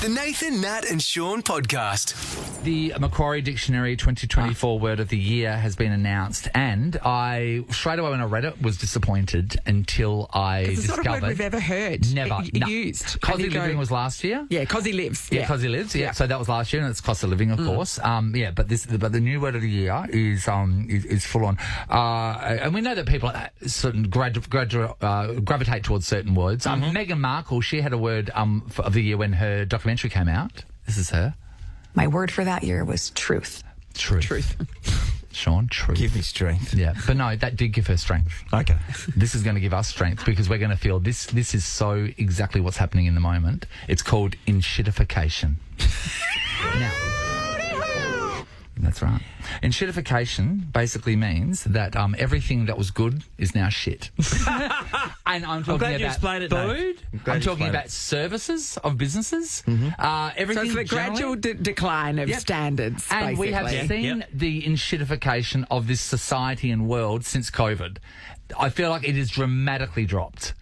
The Nathan, Nat and Shaun podcast. The Macquarie Dictionary 2024 Word of the Year has been announced, and I, straight away when I read it, was disappointed until I discovered... It's not a word we've ever heard. Never. Used. Cosy living was last year? Yeah, cosy lives. Yeah, cosy lives. Yeah. So that was last year, and it's cost of living, of course. But the new word of the year is full on. And we know that people sort of gravitate towards certain words. Meghan Markle, she had a word of the year when her documentary came out. This is her. My word for that year was truth. Truth. Shaun, truth. Give me strength. Yeah, but no, that did give her strength. Okay. This is going to give us strength because we're going to feel this is so exactly what's happening in the moment. It's called Enshittification. Now, that's right. Enshittification basically means that everything that was good is now shit. And I'm talking about food. I'm talking about services of businesses. Everything. So it's the gradual decline of standards. And basically. we have seen the enshittification of this society and world since COVID. I feel like it has dramatically dropped.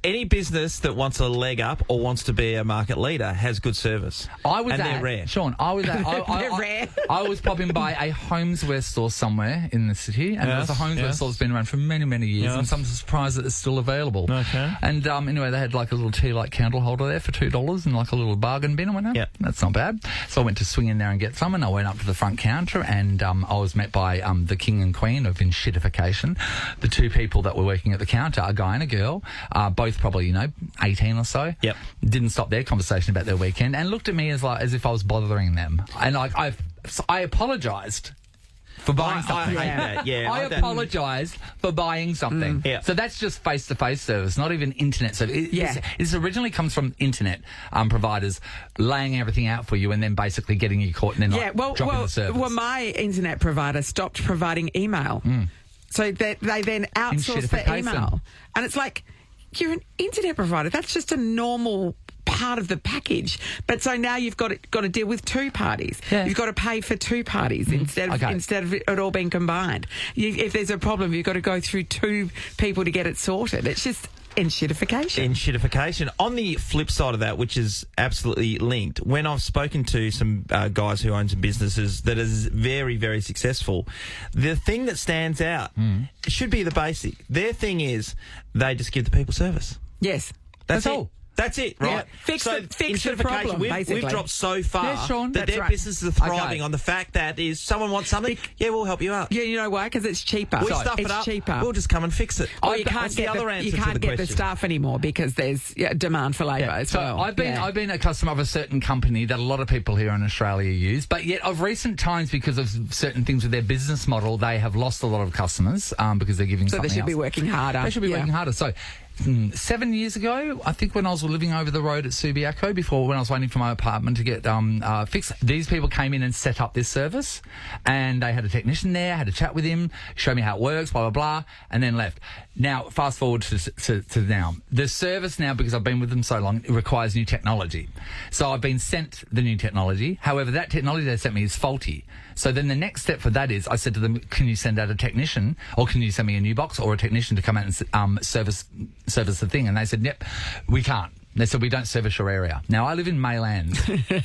Any business that wants a leg up or wants to be a market leader has good service. They're rare. Shaun, They're rare. I was popping by a homeware store somewhere in the city, and there's a homeware store that's been around for many, many years, and I'm surprised that it's still available. Okay. And anyway, they had like a little tea light candle holder there for $2 and like a little bargain bin. I went, that's not bad. So I went to swing in there and get some, and I went up to the front counter, and I was met by the king and queen of Enshittification. The two people that were working at the counter, a guy and a girl, both probably 18 or so. Yep. Didn't stop their conversation about their weekend and looked at me as if I was bothering them. And I apologised for buying something. I hate that. Yeah, I apologised for buying something. Yeah. So that's just face-to-face service, not even internet service. This originally comes from internet providers laying everything out for you and then basically getting you caught and then dropping the service. Well, my internet provider stopped providing email. So they then outsourced the email. And it's like, you're an internet provider. That's just a normal part of the package. But so now you've got to deal with two parties. Yeah. You've got to pay for two parties instead of it all being combined. If there's a problem, you've got to go through two people to get it sorted. It's just Enshittification. On the flip side of that, which is absolutely linked, when I've spoken to some guys who own some businesses that is very, very successful, the thing that stands out should be the basic. Their thing is they just give the people service. Yes. That's all. That's it, right? Yeah. Fix the problem, basically. We've dropped so far Shaun, that their businesses are thriving on the fact that is someone wants something, we'll help you out. Yeah, you know why? Because it's cheaper. We stuff it up, cheaper. We'll just come and fix it. Oh, you can't get the staff anymore because there's demand for labour as well. I've been a customer of a certain company that a lot of people here in Australia use, but yet of recent times, because of certain things with their business model, they have lost a lot of customers because they're giving something else. So they should be working harder. They should be working harder. So 7 years ago, I think when I was living over the road at Subiaco, when I was waiting for my apartment to get fixed, these people came in and set up this service, and they had a technician there, had a chat with him, showed me how it works, blah, blah, blah, and then left. Now, fast forward to now. The service now, because I've been with them so long, it requires new technology. So I've been sent the new technology. However, that technology they sent me is faulty. So then the next step for that is I said to them, can you send out a technician, or can you send me a new box or a technician to come out and service the thing? And they said, yep, we can't. They said, we don't service your area. Now, I live in Mayland.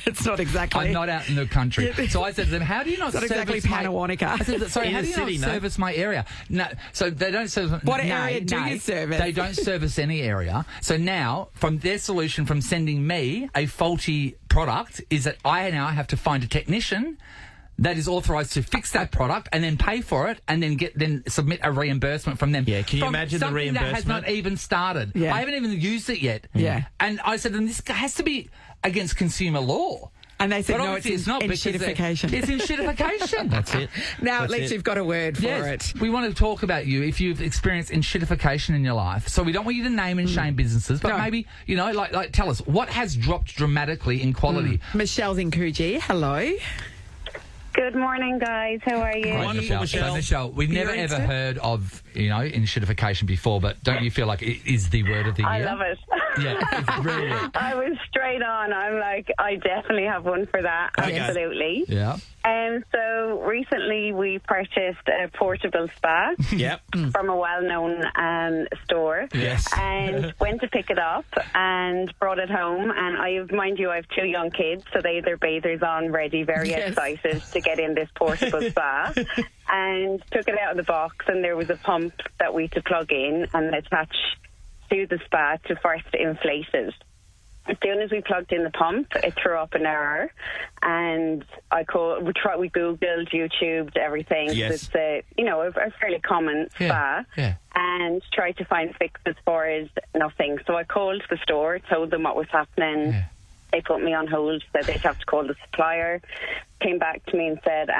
It's not exactly. I'm not out in the country. So I said to them, how do you not service exactly Panawanica. I said, sorry, how do you not service my area? No, so they don't service... What area do you service? They don't service any area. So now, from their solution from sending me a faulty product is that I now have to find a technician that is authorised to fix that product and then pay for it and then submit a reimbursement from them. Yeah, can you imagine the reimbursement? That has not even started. Yeah. I haven't even used it yet. Yeah. And I said, this has to be against consumer law. And they said, but no, it's not. Enshittification. It's enshittification. That's it. Now, at least you've got a word for it. We want to talk about you if you've experienced enshittification in your life. So we don't want you to name and shame businesses, but maybe, like tell us, what has dropped dramatically in quality? Michelle's in Coogee. Hello. Good morning, guys. How are you? Wonderful, Michelle. Michelle, we've never ever heard of, enshittification before, but don't you feel like it is the word of the year? I love it. Yeah, it's brilliant. I was straight on. I'm like, I definitely have one for that. Okay. Absolutely. Yeah. So recently we purchased a portable spa Yep. from a well-known store. Yes. And went to pick it up and brought it home. And I have 2 young kids, so they had their bathers on, ready, very excited to get in this portable spa. And took it out of the box, and there was a pump that we to plug in and attach to the spa to first inflate it. As soon as we plugged in the pump, it threw up an error, and we Googled, YouTubed, everything. Yes. It's a fairly common spa, and tried to find fixes for it. Nothing. So I called the store, told them what was happening. Yeah. They put me on hold, said they'd have to call the supplier. Came back to me and said,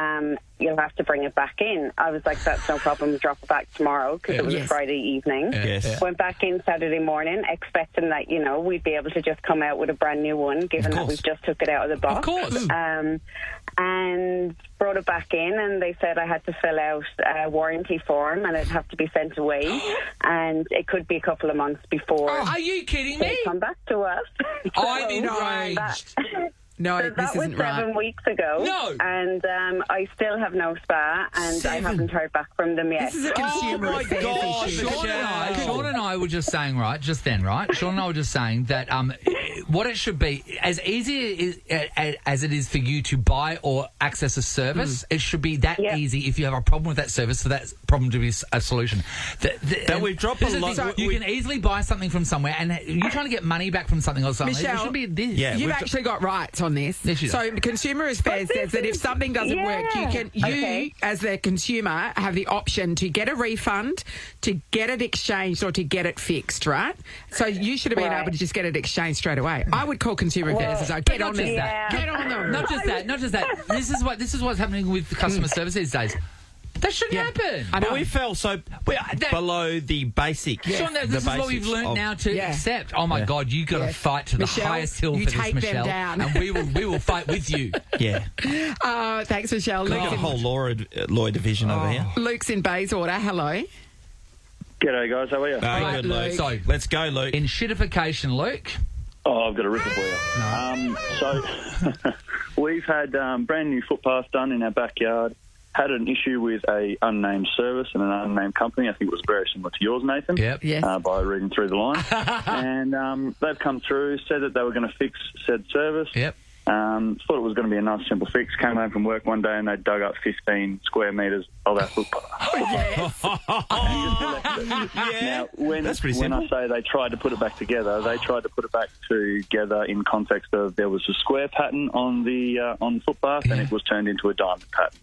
you'll have to bring it back in. I was like, that's no problem, we'll drop it back tomorrow, because it was a Friday evening. Yes. Went back in Saturday morning, expecting that, we'd be able to just come out with a brand new one, given that we've just took it out of the box. Of course. And brought it back in, and they said I had to fill out a warranty form, and it'd have to be sent away, and it could be a couple of months before Are you kidding they me? come back to us. I'm enraged. No, So this that was isn't right. 7 weeks ago. No. And I still have no spa, and I haven't heard back from them yet. This is a consumer my affairs God, issue. Sean and I were just saying, right, just then, right? Sean and I were just saying that what it should be, as easy as it is for you to buy or access a service, it should be that easy if you have a problem with that service for that problem to be a solution. That we've dropped a lot. You can easily buy something from somewhere, and you're trying to get money back from something or something. Michelle, it should be this. Yeah. You've we've actually got rights on this. Yes, you do. So Consumer Affairs says that if something doesn't work, you as the consumer have the option to get a refund, to get it exchanged, or to get it fixed, right? So you should have been able to just get it exchanged straight away. I would call Consumer Affairs and say, get on this. Get on them. Not just that. This is what's happening with customer service these days. That shouldn't happen. I know. But we fell so below the basic. Sean, this is what we've learned now to accept. Oh my God, you got to fight to the highest hill for this, Michelle, down. and we will fight with you. Yeah. Thanks, Michelle. We've got a whole law division over here. Luke's in Bayswater. Hello. G'day, guys. How are you? Very good, Luke. So let's go, Luke. Enshittification, Luke. Oh, I've got a ripper for you. So we've had brand new footpaths done in our backyard. Had an issue with a unnamed service and an unnamed company. I think it was very similar to yours, Nathan. Yep. Yes. By reading through the line. And they've come through, said that they were going to fix said service. Yep. Thought it was going to be a nice, simple fix. Came home from work one day and they dug up 15 square metres of our footpath. Now, when That's pretty I simple. say they tried to put it back together, they tried to put it back together in context of there was a square pattern on the footpath and it was turned into a diamond pattern.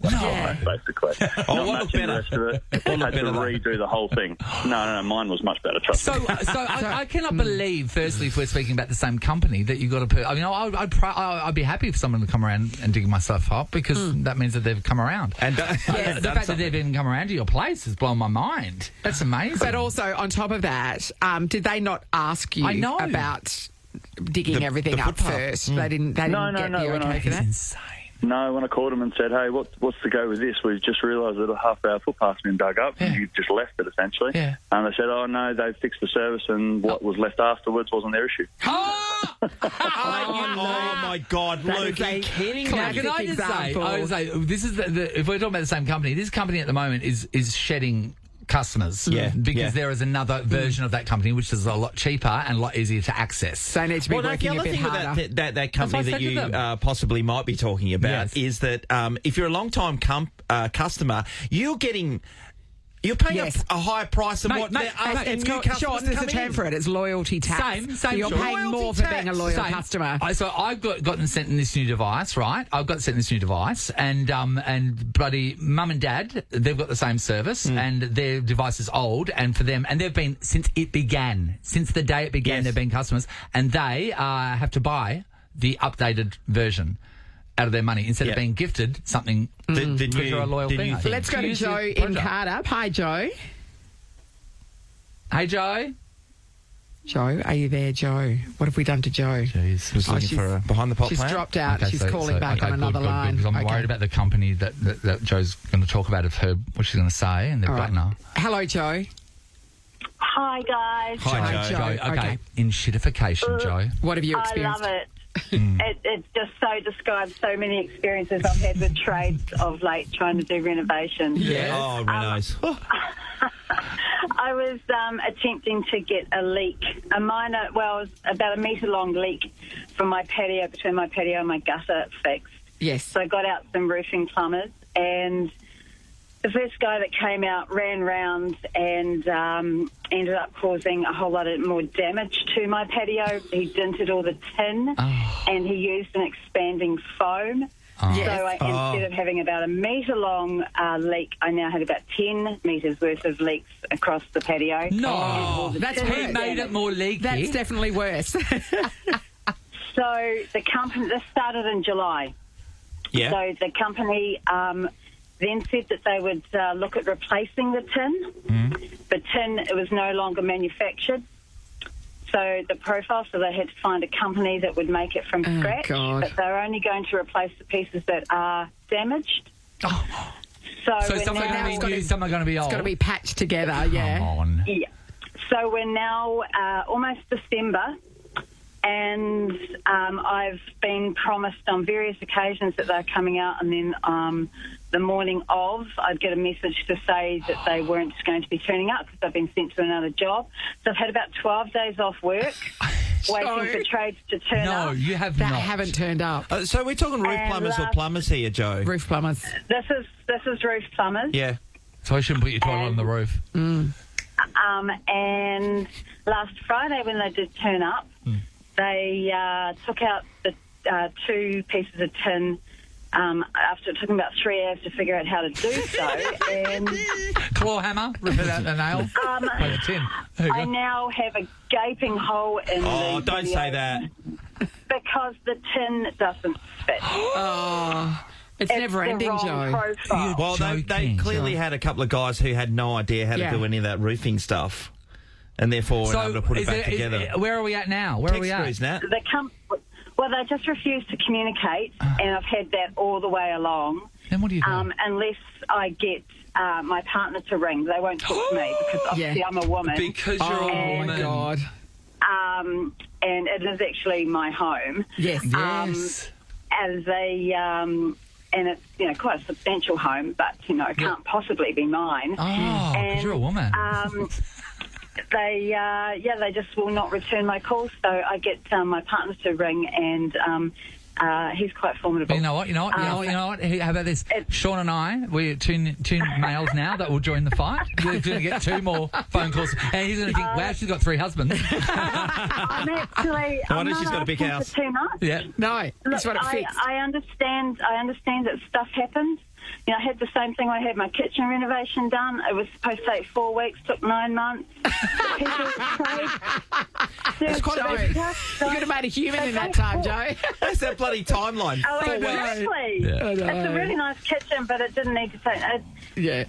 Basically. Not matching the rest of it. Had to redo the whole thing. No, mine was much better, trust me. So I cannot believe, firstly, if we're speaking about the same company, that you got to put. I mean, I'd be happy for someone to come around and dig myself up because that means that they've come around. And the fact that they've even come around to your place has blown my mind. That's amazing. But also, on top of that, did they not ask you about digging everything up footpath. first? They didn't get No, the when okay for It's that? insane. No, when I called them and said, hey, what's the go with this? We've just realised that half our footpath's been dug up and you just left it, essentially. Yeah. And they said, oh, no, they fixed the service and what was left afterwards wasn't their issue. Oh my God, Luke, are you kidding Can me? I just say, this is if we're talking about the same company, this company at the moment is shedding customers. Yeah, because there is another version of that company which is a lot cheaper and a lot easier to access. So they need to be working a bit harder. With that company That's what I that you said to them. possibly might be talking about is that if you're a long-time customer, you're paying a higher price than what they're asking new customers Sean, to there's come a term in. for it. It's loyalty tax. Same, So you're Sean. paying Loyalty more for being a tax. loyal customer. So I've gotten sent in this new device, right? I've got sent this new device, and bloody mum and dad, they've got the same service, and their device is old, and for them, and they've been since the day it began, they've been customers, and they have to buy the updated version out of their money instead of being gifted something because you're a loyal thing. Let's go to Use Joe the in product. Cardiff. Hi, Joe. Hey, Joe. Joe, are you there, Joe? What have we done to Joe? Jeez. Just looking for a behind-the-pot She's plan. dropped out. She's calling back on another line. Because I'm worried about the company that Joe's going to talk about, what she's going to say, and they've All got right. now. Hello, Joe. Hi, guys. Hi, Joe. Okay. Enshittification, Joe. What have you I experienced? love it. It just so describes so many experiences I've had with trades of late trying to do renovations. Yeah. Oh, Renos. I was attempting to get a leak, a minor, well, it was about a metre-long leak from my patio, between my patio and my gutter fixed. Yes. So I got out some roofing plumbers, and the first guy that came out ran round and ended up causing a whole lot of more damage to my patio. He dinted all the tin, and he used an expanding foam. So instead of having about a metre-long leak, I now had about 10 metres worth of leaks across the patio. No, that's he made it more leaky. That's definitely worse. So the company, this started in July. Yeah. So the company then said that they would look at replacing the tin. The tin, it was no longer manufactured. So the profile, so they had to find a company that would make it from scratch. God. But they're only going to replace the pieces that are damaged. So some are going to be new, some are going to be old. It's got to be patched together, yeah. Come on. Yeah. So we're now almost December, and I've been promised on various occasions that they're coming out, and then the morning of, I'd get a message to say that they weren't going to be turning up because I've been sent to another job. So I've had about 12 days off work, waiting for trades to turn up. No, you have That not. haven't turned up. So we're talking roof And plumbers or plumbers here, Joe? Roof plumbers. This is roof plumbers. Yeah. So I shouldn't put your toilet on the roof. And last Friday when they did turn up, they took out the 2 pieces of tin after it took them about 3 hours to figure out how to do so. And Claw hammer, rip it out the nail. Like a tin. There you I go. now have a gaping hole in the Oh, don't say that. because the tin doesn't fit. It's never the ending, wrong Joe. profile. Well, they Joking, clearly Joe. had a couple of guys who had no idea how to do any of that roofing stuff, and therefore weren't able to put it back together. Where are we at now? Where are we Text at? screws, Nat. Well, they just refuse to communicate, and I've had that all the way along. Then what do you do? Unless I get my partner to ring. They won't talk to me because obviously I'm a woman. Because you're a woman. Oh, my God. And it is actually my home. Yes. Yes. As a... and it's, quite a substantial home, but, it can't possibly be mine. Oh, because you're a woman. They just will not return my calls, so I get my partner to ring, and he's quite formidable. You know what? Hey, how about this? Sean and I, we're two males now that will join the fight. We're going to get 2 more phone calls, and he's going to think, wow, she's got 3 husbands. I'm actually... No wonder she's got a big house. Too much. Yeah. No, that's what it fixed. I understand that stuff happens. I had the same thing when I had my kitchen renovation done. It was supposed to take 4 weeks, took 9 months. It's quite a bit. You could have made a human in that time, Joe. That's that bloody timeline. Oh, 4 weeks. exactly. Yeah. It's a really nice kitchen, but it didn't need to take... Yeah.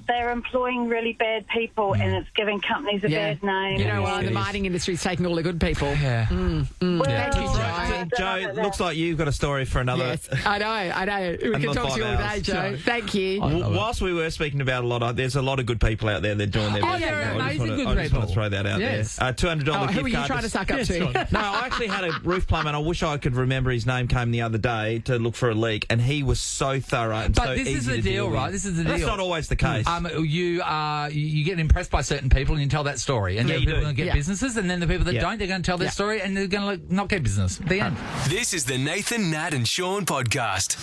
They're employing really bad people, and it's giving companies a bad name. You know what? The mining industry's taking all the good people. Yeah. Well, Thank you, Joe. Joe, looks like you've got a story for another... Yes, I know. We can talk to you all day, Joe. Thank you. Whilst we were speaking about there's a lot of good people out there that are doing their best. they're amazing good I just want people. to throw that out Yes. there. $200 gift card. Who are you trying to suck up to? No, I actually had a roof plumber, and I wish I could remember his name, came the other day to look for a leak, and he was so thorough and so easy to deal with. But this is the deal, right? This is the deal. That's not always the case. You get impressed by certain people and you tell that story, and Yeah, there are you people do. that get businesses, and then the people that don't, they're going to tell their story, and they're going to not get business. The end. This is the Nathan, Nat and Shaun podcast.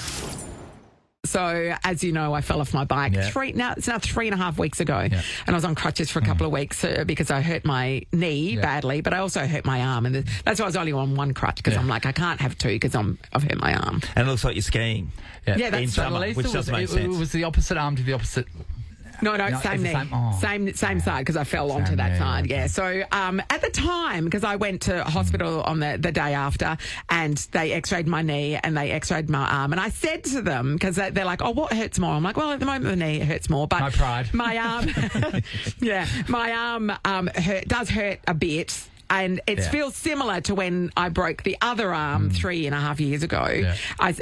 So, as you know, I fell off my bike. Yeah. It's now 3.5 weeks ago. Yeah. And I was on crutches for a couple of weeks because I hurt my knee badly, but I also hurt my arm. And that's why I was only on 1 crutch, because I'm like, I can't have 2 because I've hurt my arm. And it looks like you're skiing. Yeah, that's in so summer, Well, at least which it was, doesn't make it sense. was the opposite arm to the opposite. No, No, same it's the knee. same- Same side, because I fell onto Same that knee, side. okay. Yeah. So at the time, because I went to hospital on the day after, and they x-rayed my knee and they x-rayed my arm, and I said to them, because they're like, oh, what hurts more? I'm like, well, at the moment the knee hurts more, but My pride. my arm, my arm does hurt a bit. And it feels similar to when I broke the other arm 3.5 years ago,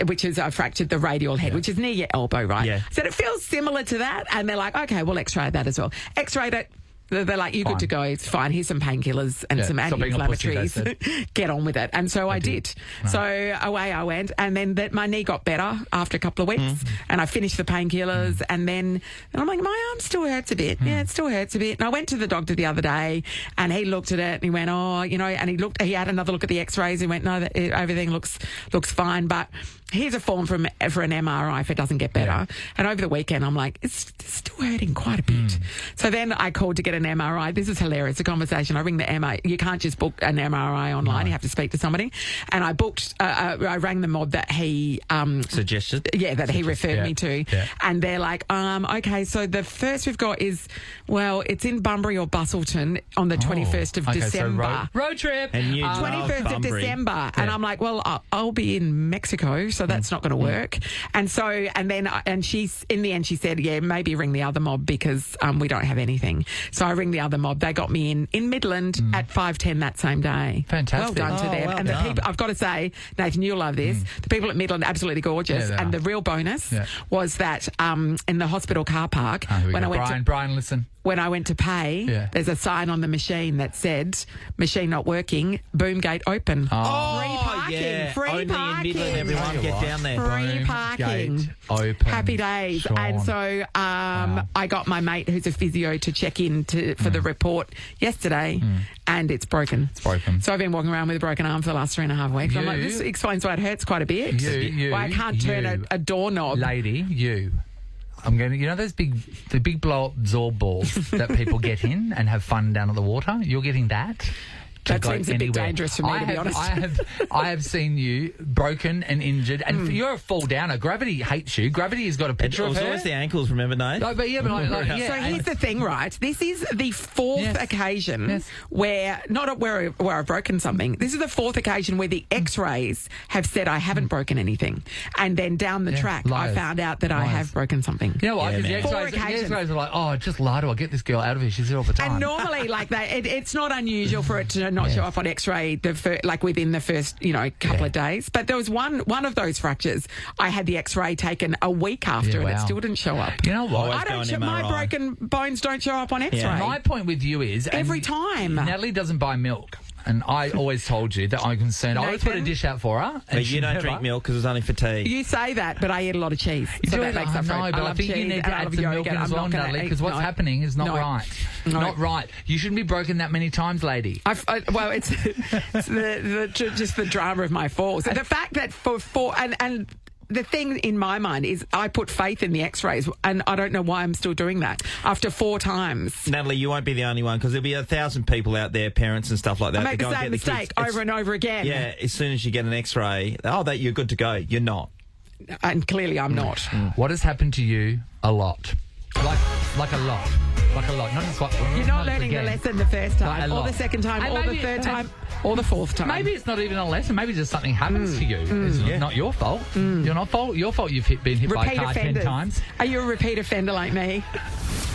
which is I fractured the radial head, which is near your elbow, right? Yeah. So it feels similar to that. And they're like, okay, we'll x-ray that as well. X-rayed it. They're like, you're good to go. It's fine. Here's some painkillers and some anti-inflammatories. Get on with it. And so I did. No. So away I went. And then my knee got better after a couple of weeks. And I finished the painkillers. And then I'm like, my arm still hurts a bit. Yeah, it still hurts a bit. And I went to the doctor the other day and he looked at it and he went, and he had another look at the x-rays and went, no, everything looks fine. But here's a form for an MRI if it doesn't get better. Yeah. And over the weekend, I'm like, it's still hurting quite a bit. So then I called to get an MRI. This is hilarious, a conversation. I ring the MRI. You can't just book an MRI online. No. You have to speak to somebody. And I booked, I rang the mob that he... suggested? Yeah, that he referred me to. Yeah. And they're like, okay, so the first we've got is, well, it's in Bunbury or Bustleton on the 21st of December. So road trip. And you 21st of December. Yeah. And I'm like, well, I'll be in Mexico, so that's not going to work. And so, and she's, in the end, she said, yeah, maybe ring the other mob because we don't have anything. So I ring the other mob. They got me in Midland at 5:10 that same day. Fantastic. Well done to them. Well and done. the people, I've got to say, Nathan, you'll love this. The people at Midland are absolutely gorgeous. Yeah, and the real bonus was that in the hospital car park, when I went Brian, listen. When I went to pay, there's a sign on the machine that said, machine not working, boom gate open. Oh, free parking. Yeah. Free Only parking. in Midland, everyone get down there. Free Boom parking. Gate open. Happy days. Shaun. And so I got my mate who's a physio to check in for the report yesterday and it's broken. It's broken. So I've been walking around with a broken arm for the last 3.5 weeks. I'm like, this explains why it hurts quite a bit. Why I can't turn a doorknob. Lady, I'm going to, you know those the big blow-up Zorb balls that people get in and have fun down at the water? You're getting that? That seems a bit dangerous for me, to be honest. I have seen you broken and injured, and you're a fall downer. Gravity hates you. Gravity has got a picture of her. It was always the ankles, remember, Nate? No, but So here's the thing, right? This is the fourth occasion where, not where I've broken something. This is the fourth occasion where the X-rays have said I haven't broken anything, and then down the track I found out that I have broken something. You know what? Because the X-rays are like, oh, just lie to her. Get this girl out of here. She's here all the time. And normally, like that, it's not unusual for it to not show up on X-ray like within the first couple of days. But there was one of those fractures. I had the X-ray taken a week after and it still didn't show up. You know what? My broken bones don't show up on X-ray. Yeah. My point with you is every time Natalie doesn't buy milk. And I always told you that I'm concerned. I always put a dish out for her. But you don't drink milk because it's only for tea. You say that, but I eat a lot of cheese. So that makes up for it. But I think you need to add some milk in as well, Natalie, because what's happening is not right. Not right. You shouldn't be broken that many times, lady. Well, it's just the drama of my falls. The fact that and the thing in my mind is I put faith in the X-rays, and I don't know why I'm still doing that after 4 times. Natalie, you won't be the only one because there'll be 1,000 people out there, parents and stuff like that. I make the same mistake over and over again. Yeah, as soon as you get an X-ray, that you're good to go. You're not. And clearly I'm not. What has happened to you a lot? Like a lot. Like a lot. Not just like... You're not learning the lesson the first time, or the second time, or the third time, or the fourth time. Maybe it's not even a lesson. Maybe just something happens to you. It's not your fault. You're not fault. Your fault you've been hit by a car 10 times. Are you a repeat offender like me?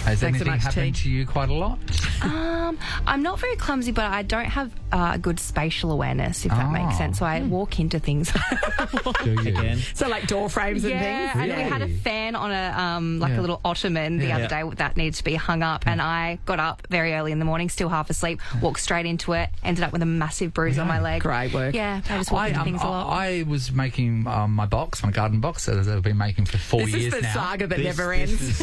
Has anything happened to you quite a lot? I'm not very clumsy, but I don't have good spatial awareness, if that makes sense. So I walk into things. Do you? Again? So like door frames and things? Yeah, and we had a fan on a little ottoman the other day that needed to be hung up, and I got up very early in the morning, still half asleep, walked straight into it, ended up with a massive bruise on my leg. Great work. Yeah, I just walk into things a lot. I was making my garden box that I've been making for 4 years now. This is the saga that never ends.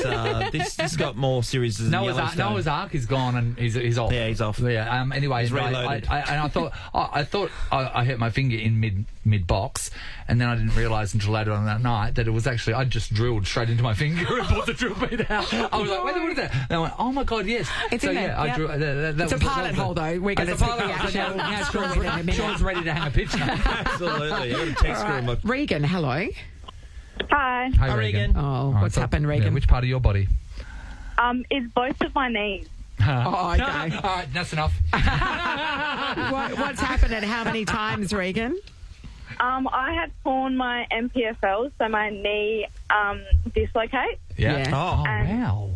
This got more serious than Noah's Ark is gone and he's off. Yeah, he's off. Yeah. Anyway, he's reloaded. I thought I hurt my finger in mid box, and then I didn't realise until later on that night that it was actually I just drilled straight into my finger and bought the drill bit out. I was like, wait, what is that? And I went, oh my god, yes. It's in there. I drew. It's a pilot hole though. We're going to take the action. Sean's ready to hang a picture. Absolutely. You're going to text her. Regan, hello. Hi. Hi, Regan. Oh, what's happened, Regan? Yeah, which part of your body? It's both of my knees. Oh, okay. All right, that's enough. What's happened and how many times, Regan? I had torn my MPFL, so my knee dislocates. Yeah. Oh, wow.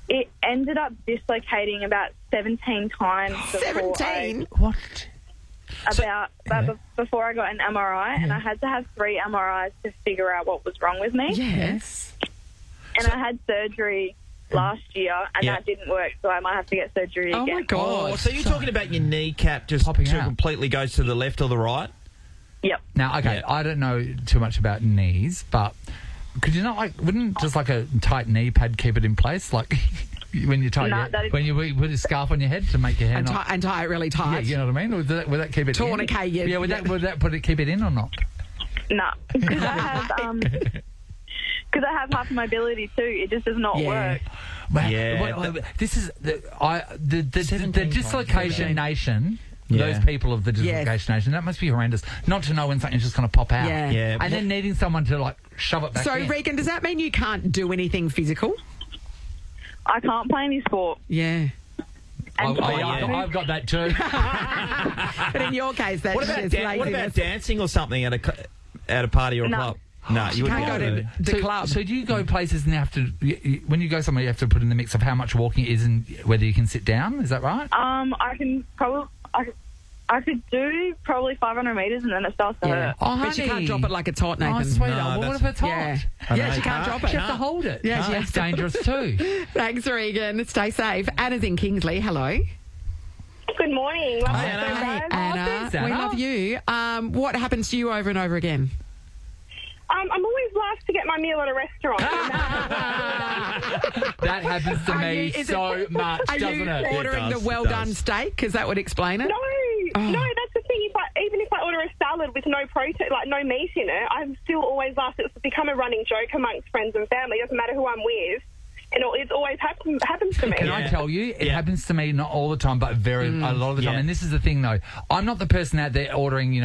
It ended up dislocating about 17 times. 17? What? Before I got an MRI, and I had to have 3 MRIs to figure out what was wrong with me. Yes. And I had surgery last year, and that didn't work, so I might have to get surgery again. Oh, my God. Oh, so you're talking about your kneecap just Popping out. completely goes to the left or the right? Yep. Now, okay, I don't know too much about knees, but could you not, wouldn't just like a tight knee pad keep it in place? Like when you when you put a scarf on your head to make your hair and tie it really tight. Yeah, you know what I mean? Would that keep it Tourniquet, in? Yeah, would that keep it in or not? No, because I have half mobility too. It just does not work. This is the Dislocation Nation. Those people of the Dislocation Nation, that must be horrendous. Not to know when something's just going to pop out. Yeah. And then needing someone to shove it back in. So, Regan, does that mean you can't do anything physical? I can't play any sport. Yeah. I've got that too. But in your case, that's just laziness. What about dancing or something at a party or a club? No, you wouldn't go to the club. So do you go places and have to, when you go somewhere, you have to put in the mix of how much walking it is and whether you can sit down? Is that right? I could do probably 500 metres and then it starts to hurt. Oh, but you can't drop it like it's hot, Nathan. Oh, sweetheart. What if it's hot? Yeah, she can't drop it. She has to hold it. Yeah, that's dangerous too. Thanks, Regan. Stay safe. Anna's in Kingsley. Hello. Good morning. Hi, Anna. We love you. What happens to you over and over again? I'm always last to get my meal at a restaurant. That happens to me so much, doesn't it? Are you ordering the well-done steak? Because that would explain it. No, that's the thing. Even if I order a salad with no protein, no meat in it, I'm still always last. It's become a running joke amongst friends and family. It doesn't matter who I'm with. And it always happens to me. Can I tell you, it happens to me not all the time, but a lot of the time. And this is the thing, though. I'm not the person out there ordering,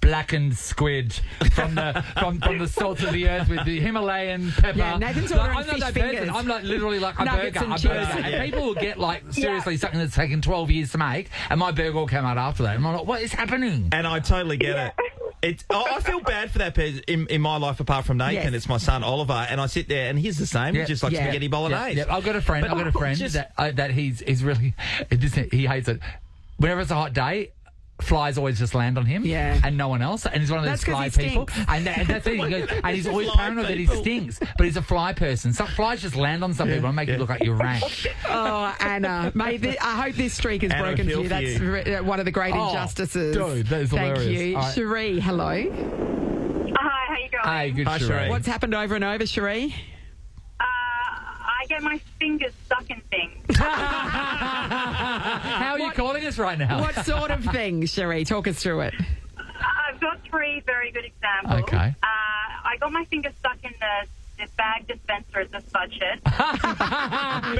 blackened squid from the salts of the earth with the Himalayan pepper. Yeah, Nathan's ordering I'm not fish that fingers. person. I'm literally like a Nuggets burger. and A chips. burger. And people will get seriously something that's taken 12 years to make, and my burger will come out after that. And I'm like, what is happening? And I totally get it. I feel bad for that person in my life, apart from Nathan. It's my son Oliver, and I sit there and he's the same. He just likes spaghetti bolognese. Yeah. I've got a friend that he's really he hates it. Whenever it's a hot day, flies always just land on him, and no one else. And he's one of those fly people, and that's it. He goes, and he's always paranoid that he stinks, but he's a fly person. Some flies just land on some people and make you look like you're rank. Oh, Anna, mate, I hope this streak is broken for you. That's one of the great injustices. Dude, that is hilarious. Thank you, right. Cherie. Hello. Hi, how you going? Hey, good, Cherie. What's happened over and over, Cherie? I get my fingers stuck in things. How are you calling us right now? What sort of things, Cherie? Talk us through it. I've got 3 very good examples. Okay. I got my fingers stuck in the bag dispenser at the spud shed.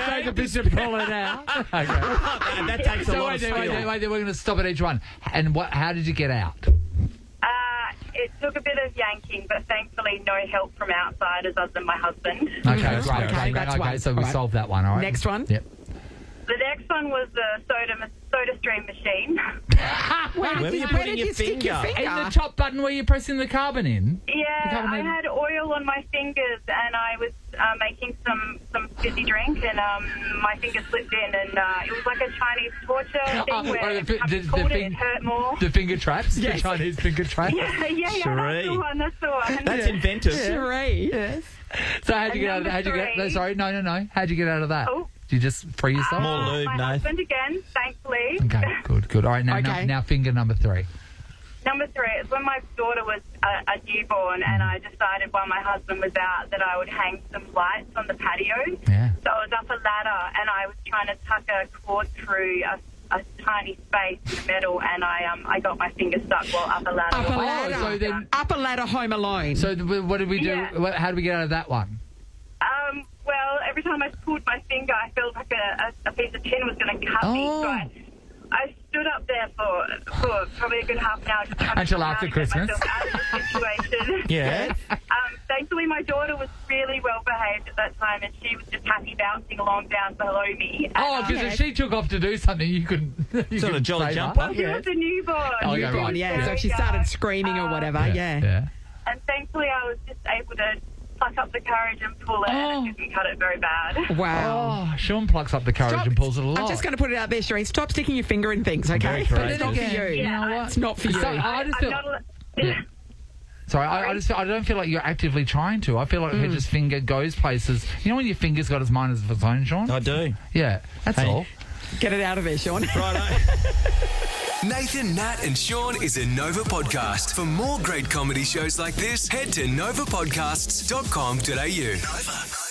Take a bit to pull it out. Okay. That takes a lot of skill. Wait, we're going to stop at each one. And how did you get out? It took a bit of yanking, but thankfully no help from outsiders other than my husband. Okay, right. That's one. So we solved that one, all right? Next one? Yep. The next one was the soda stream machine. Where did you stick your finger? In the top button where you're pressing the carbon in? Yeah, I had oil on my fingers and I was making some fizzy drink and my finger slipped in and it was like a Chinese torture thing where it hurt more. The finger traps? Yes. The Chinese finger traps? Yeah, that's the one. That's inventive. Cherie. Yes. So how'd you get out of that? Sorry, no. How'd you get out of that? Oh. Did you just free yourself? More lube, my husband again, thankfully. Okay, good. All right, now finger number 3. Number 3 is when my daughter was a newborn and I decided while my husband was out that I would hang some lights on the patio. Yeah. So I was up a ladder and I was trying to tuck a cord through a tiny space in the middle and I got my finger stuck while up a ladder. Up a ladder home alone. So what did we do? Yeah. How did we get out of that one? Well, every time I pulled my finger, I felt like a piece of tin was going to cut me. So I stood up there for probably a good half an hour. Until after Christmas. Get myself out of the situation. Yeah. Thankfully, my daughter was really well behaved at that time, and she was just happy bouncing along down below me. Because if she took off to do something, you couldn't. Sort of jolly jumper. Well, she was a newborn. Oh, yeah, right. Yeah, so she started screaming or whatever. Yeah. And thankfully, I was just able to pluck up the courage and pull it, and it didn't cut it very bad. Wow. Oh, Sean plucks up the courage and pulls it a lot. I'm just going to put it out there, Cherie. Stop sticking your finger in things, okay? Very courageous. It's not for you. Yeah. It's not for you. I just feel... Sorry, I don't feel like you're actively trying to. I feel like her just finger goes places. You know when your finger's got its mind of its own, Sean? I do. Yeah, that's all. Get it out of there, Sean. Righto. Nathan, Nat and Sean is a Nova podcast. For more great comedy shows like this, head to novapodcasts.com.au. Nova.